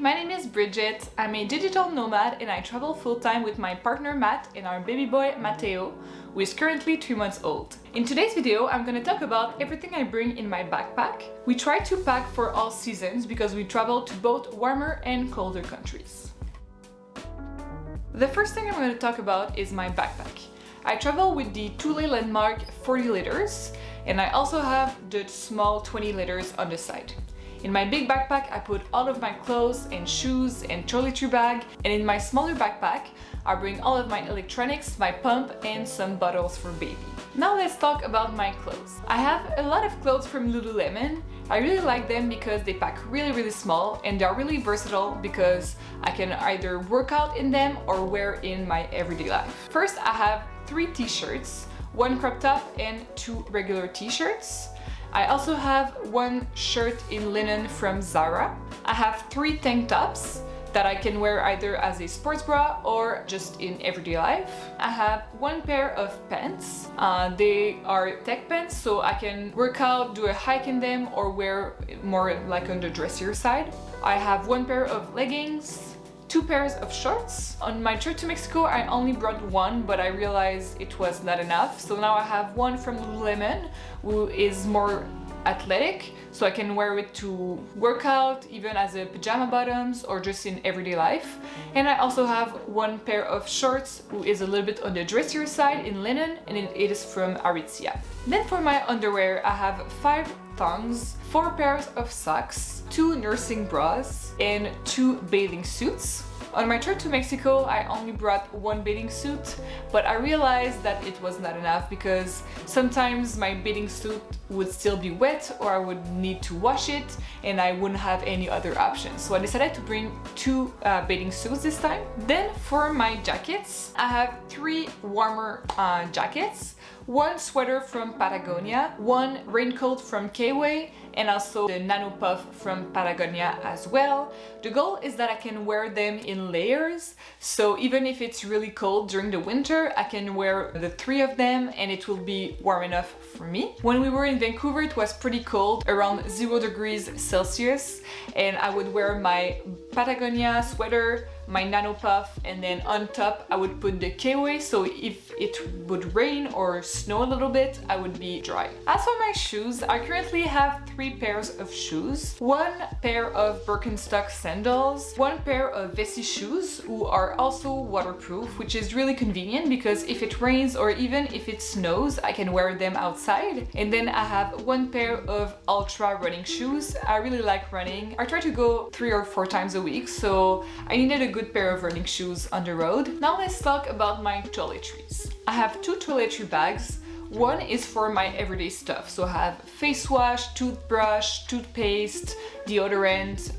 my name is Bridget. I'm a digital nomad and I travel full-time with my partner Matt and our baby boy Matteo, who is currently 3 months old. In today's video, I'm gonna talk about everything I bring in my backpack. We try to pack for all seasons because we travel to both warmer and colder countries. The first thing I'm going to talk about is my backpack. I travel with the Thule Landmark 40 liters and I also have the small 20 liters on the side. In my big backpack I put all of my clothes and shoes and toiletry bag, and in my smaller backpack I bring all of my electronics, my pump and some bottles for baby. Now let's talk about my clothes. I have a lot of clothes from Lululemon. I really like them because they pack really small and they're really versatile because I can either work out in them or wear in my everyday life. First, I have 3 t-shirts, 1 crop top and 2 regular t-shirts. I also have 1 shirt in linen from Zara. I have 3 tank tops that I can wear either as a sports bra or just in everyday life. I have 1 pair of pants. They are tech pants, so I can work out, do a hike in them, or wear more like on the dressier side. I have 1 pair of leggings, 2 pairs of shorts. On my trip to Mexico, I only brought 1, but I realized it was not enough. So now I have 1 from Lululemon, who is more athletic, so I can wear it to work out, even as a pajama bottoms or just in everyday life. And I also have 1 pair of shorts who is a little bit on the dressier side in linen, and it is from Aritzia. Then for my underwear, I have 5 thongs, 4 pairs of socks, 2 nursing bras and 2 bathing suits. On my trip to Mexico, I only brought 1 bathing suit, but I realized that it was not enough because sometimes my bathing suit would still be wet or I would need to wash it and I wouldn't have any other options. So I decided to bring 2 bathing suits this time. Then for my jackets, I have 3 warmer jackets, 1 sweater from Patagonia, 1 raincoat from K-Way, and also the Nano Puff from Patagonia as well. The goal is that I can wear them in layers, so even if it's really cold during the winter, I can wear the 3 of them and it will be warm enough for me. When we were in Vancouver, it was pretty cold, around 0 degrees Celsius, and I would wear my Patagonia sweater, my Nano Puff, and then on top I would put the K-Way, so if it would rain or snow a little bit, I would be dry. As for my shoes, I currently have 3 pairs of shoes, 1 pair of Birkenstock sandals, 1 pair of Vessi shoes who are also waterproof, which is really convenient because if it rains or even if it snows, I can wear them outside. And then I have 1 pair of Ultra running shoes. I really like running. I try to go 3 or 4 times a week, so I needed a good pair of running shoes on the road. Now let's talk about my toiletries. I have 2 toiletry bags. 1 is for my everyday stuff, so I have face wash, toothbrush, toothpaste, deodorant,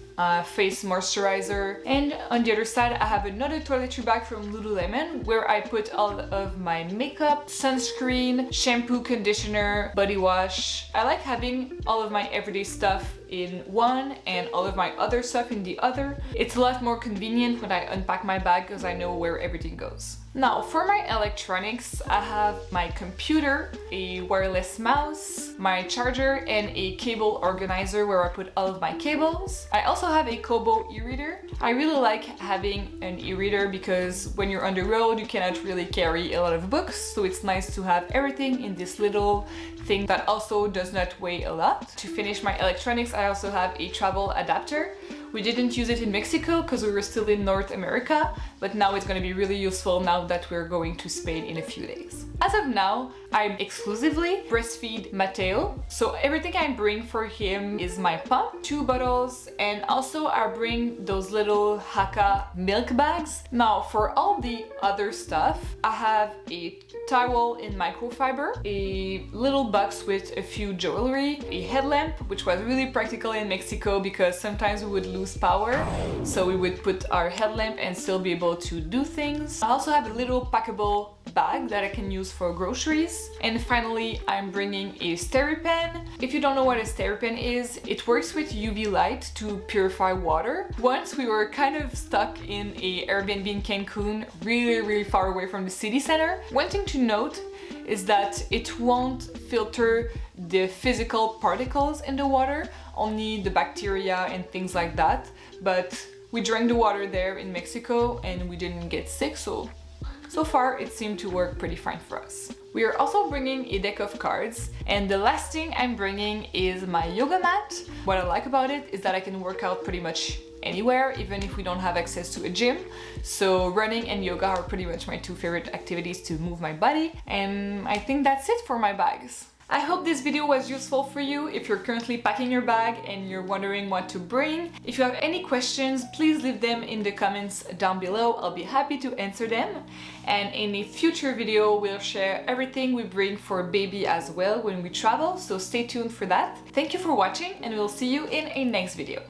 face moisturizer, and on the other side I have another toiletry bag from Lululemon where I put all of my makeup, sunscreen, shampoo, conditioner, body wash. I like having all of my everyday stuff in one and all of my other stuff in the other. It's a lot more convenient when I unpack my bag because I know where everything goes. Now for my electronics, I have my computer, a wireless mouse, my charger, and a cable organizer where I put all of my cables. I also have a Kobo e-reader. I really like having an e-reader because when you're on the road you cannot really carry a lot of books, so it's nice to have everything in this little thing that also does not weigh a lot. To finish my electronics, I also have a travel adapter. We didn't use it in Mexico because we were still in North America, but now it's going to be really useful now that we're going to Spain in a few days. As of now, I exclusively breastfeed Matteo, so everything I bring for him is my pump, 2 bottles, and also I bring those little Haka milk bags. Now for all the other stuff, I have a towel in microfiber, a little box with a few jewelry, a headlamp, which was really practical in Mexico because sometimes we would lose power, so we would put our headlamp and still be able to do things. I also have a little packable bag that I can use for groceries. And finally, I'm bringing a SteriPen. If you don't know what a SteriPen is, it works with UV light to purify water. Once we were kind of stuck in a Airbnb in Cancun, really far away from the city center. One thing to note is that it won't filter the physical particles in the water, only the bacteria and things like that. But We drank the water there in Mexico and we didn't get sick, so far it seemed to work pretty fine for us. We are also bringing a deck of cards, and the last thing I'm bringing is my yoga mat. What I like about it is that I can work out pretty much anywhere, even if we don't have access to a gym. So running and yoga are pretty much my two favorite activities to move my body, and I think that's it for my bags. I hope this video was useful for you if you're currently packing your bag and you're wondering what to bring. If you have any questions, please leave them in the comments down below. I'll be happy to answer them. And in a future video, we'll share everything we bring for baby as well when we travel, so stay tuned for that. Thank you for watching, and we'll see you in a next video.